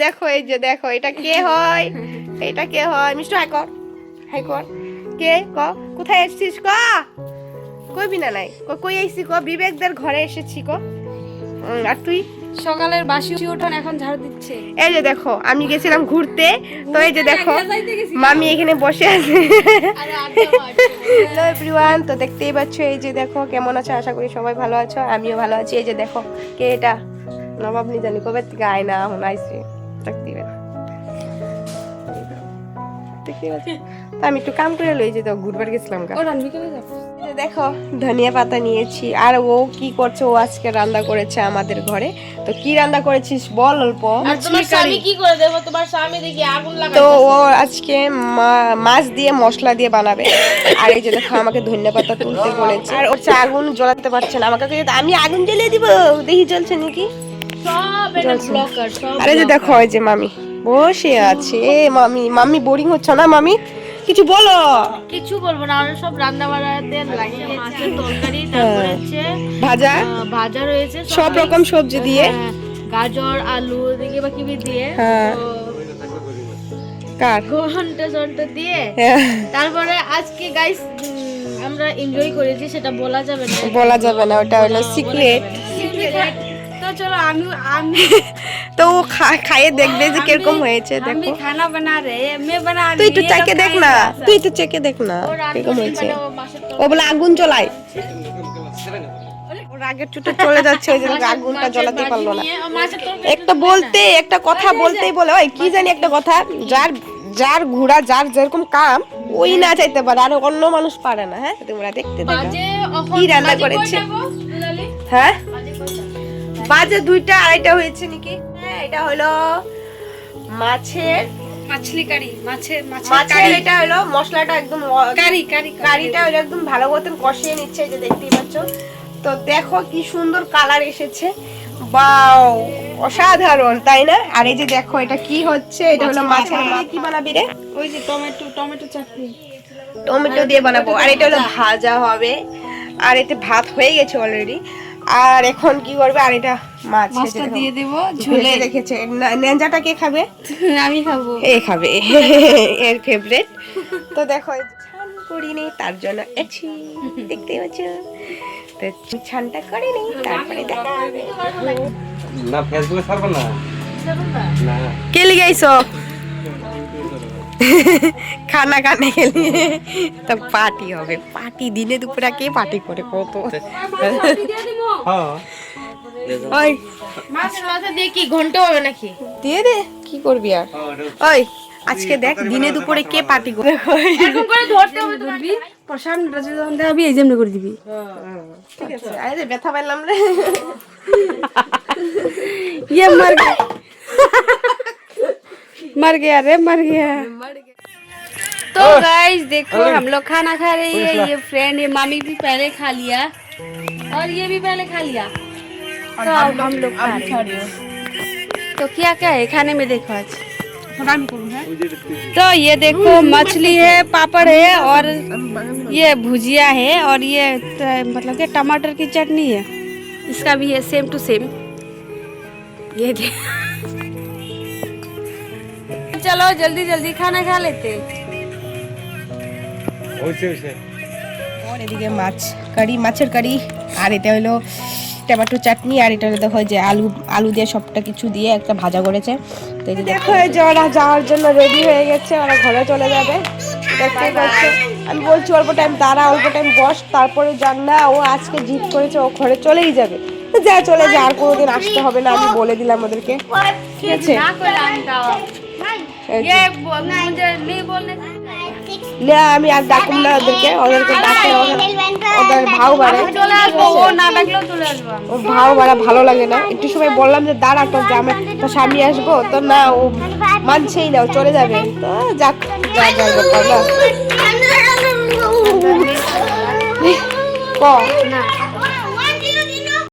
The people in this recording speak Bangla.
দেখো এই যে দেখো এটা কে হয়, এটা কে হয়? মিষ্টি হাই কর, হাই কর। কে ক? কোথায় এসেছিস ক? কইবি না নাই? কই আইছি ক? বিবেকদের ঘরে এসেছি ক। আর তুই? সকালের বাসি উঠোন এখন ঝাড়ু দিচ্ছে। এই যে দেখো আমি গেছিলাম ঘুরতে, তো এই যে দেখো মামি এখানে বসে আছে। হ্যালো এভরিওয়ান, তো দেখতেই পাচ্ছ এই যে দেখো কেমন আছো, আশা করি সবাই ভালো আছো, আমিও ভালো আছি। এই যে দেখো কে এটা? নবাব নি জানি কবে থেকে আয় না, এখন আইসি। দেখতেই পাচ্ছ, দেখতেই পাচ্ছ। তো আমি একটু কাম করে লই যে তো ঘুরবার গেছিলাম। দেখো ধনিয়া পাতা নিয়েছি, আর ও কি করছে, ও আজকে রান্না করেছে আমাদের ঘরে। তো কি রান্না করেছিস বল অল্প। তোমার স্বামী কি করে দেবো? তোমার স্বামী দেখি আগুন লাগায়। তো ও আজকে মাছ দিয়ে মশলা দিয়ে বানাবে। আর এই যে দেখো আমাকে ধনিয়া পাতা তুলতে বলেছে, আর ওর আগুন জ্বলাতে পারছে না। আমাকে আমি আগুন জ্বালিয়ে দিব, দেখি জ্বলছে নাকি। আর এই যে দেখো ওই যে মামি বসে আছে। মামি মামি বোরিং হচ্ছে না মামি? কিছু বলো। কিছু বলবো না, আমরা সব রান্না বাড়াতে লাগিয়েছি। মাছের তরকারি, তারপরে হচ্ছে ভাজা, ভাজা রয়েছে সব রকম সবজি দিয়ে, গাজর আলু দিকে বা কিবি দিয়ে, কার ঘন্টা দিয়ে। তারপরে আজকে গাইস আমরা এনজয় করেছি, সেটা বলা যাবে না, বলা যাবে না, ওটা হলো সিক্রেট। তো চলো আমি তো ও খাইয়ে দেখবে যে কিরকম হয়েছে। দেখো খানা বানা রে মে বানা, তুই একটু চেকে দেখ না, তুই একটু চেকে দেখ না কিরকম হয়েছে। ও বলে আগুন জ্বলাই, ওর আগের চুটে চলে যাচ্ছে, ওই যে আগুনটা জ্বলাতে পারলো না। একটা বলতে একটা কথা বলতেই বলে ওই কি জানি একটা কথা, যার যার ঘোড়া যার যেরকম কাম ওই না চাইতে পারে, আর অন্য মানুষ পারে না। হ্যাঁ তোমরা দেখতে দেখো কি রান্না করেছে। হ্যাঁ বাজে 2টা 2:30 হয়েছে নাকি। হ্যাঁ এটা হলো মাছের মাছলি কারি, মাছের এটা হলো মশলাটা একদম কারিটা হলো একদম ভালো মতন কষিয়ে নিচ্ছে, এই যে দেখতেই পাচ্ছ। তো দেখো কি সুন্দর কালার এসেছে, বাও অসাধারণ তাই না? আর এই যে দেখো এটা কি হচ্ছে, এটা হলো মাছের কি বানাবি রে? ওই যে টমেটো চাটনি, টমেটো দিয়ে বানাবো। আর এটা হলো ভাজা হবে, আর এতে ভাত হয়ে গেছে অলরেডি। আর এখন কি করবে, আর এটা মাছটা দিয়ে দেব ঝোলে রেখেছে। নেঞ্জাটা কে খাবে? আমি খাবো, এ খাবে, এর ফেভারিট। তো দেখো ছান করিনি তার জন্য এছি, দেখতে পাচ্ছ। তো ছানটা করিনি, তারপরে দেখা না ফেসবুকে ছাড়ব না। না কে লিগে আইছো? খানা খানে গেলি তো পার্টি হবে, পার্টি দিনে দুপুরে কে পার্টি করে কত। হ্যাঁ ওই মাছ দিয়ে কি ঘন্টা হবে নাকি? দিয়ে দে, কি করবি আর। ওই আজকে দেখ দিনে দুপুরে কে পার্টি করে। এরকম করে ধরতে হবে, ধরবি প্রশান্তটা যখন দেখাবি এই যেমন করে দিবি। ঠিক আছে, আরে ব্যথা পেলাম রে। ये मर गया रे, मर गया। तो गाइस देखो हम लोग खाना खा रहे हैं, ये फ्रेंड ये मामी भी पहले खा लिया और ये भी पहले खा लिया, तो अब हम लोग खा रहे हैं। तो क्या क्या है खाने में देखो आज। तो ये देखो मछली है, पापड़ है और ये भुजिया है और ये मतलब कि टमाटर की चटनी है, इसका भी है सेम टू सेम। ये चलो जल्दी जल्दी खाना खा लेते। और এদিকে মাছ কারি, মাছের কারি, আর এটা হলো টমেটো চাটনি, আর এটা হলো দেখো যে আলু দিয়ে সবটা কিছু দিয়ে একটা ভাজা করেছে। তো এই যে দেখো এই যে ওরা যাওয়ার জন্য রেডি হয়ে গেছে, ওরা ঘরে চলে যাবে। দেখতে পাচ্ছ, আমি বলছি অল্প টাইম দাঁড়া, অল্প টাইম বস, তারপরে যান না। ও আজকে জিদ করেছে, ও ঘরে চলেই যাবে। যা চলে যা, আর কোনোদিন আসতে হবে না, আমি বলে দিলাম ওদেরকে, ঠিক আছে? আমি আর ডাকুম না ওদেরকে, ডাকলে ওদের ভাও বাড়ে, ও ভাও বাড়া ভালো লাগে না। একটু সময় বললাম যে দাঁড়া তোর জামাই তোর স্বামী আসবো, তো না ও মানছেই না, ও চলে যাবে। তো যাক, যা যাবে না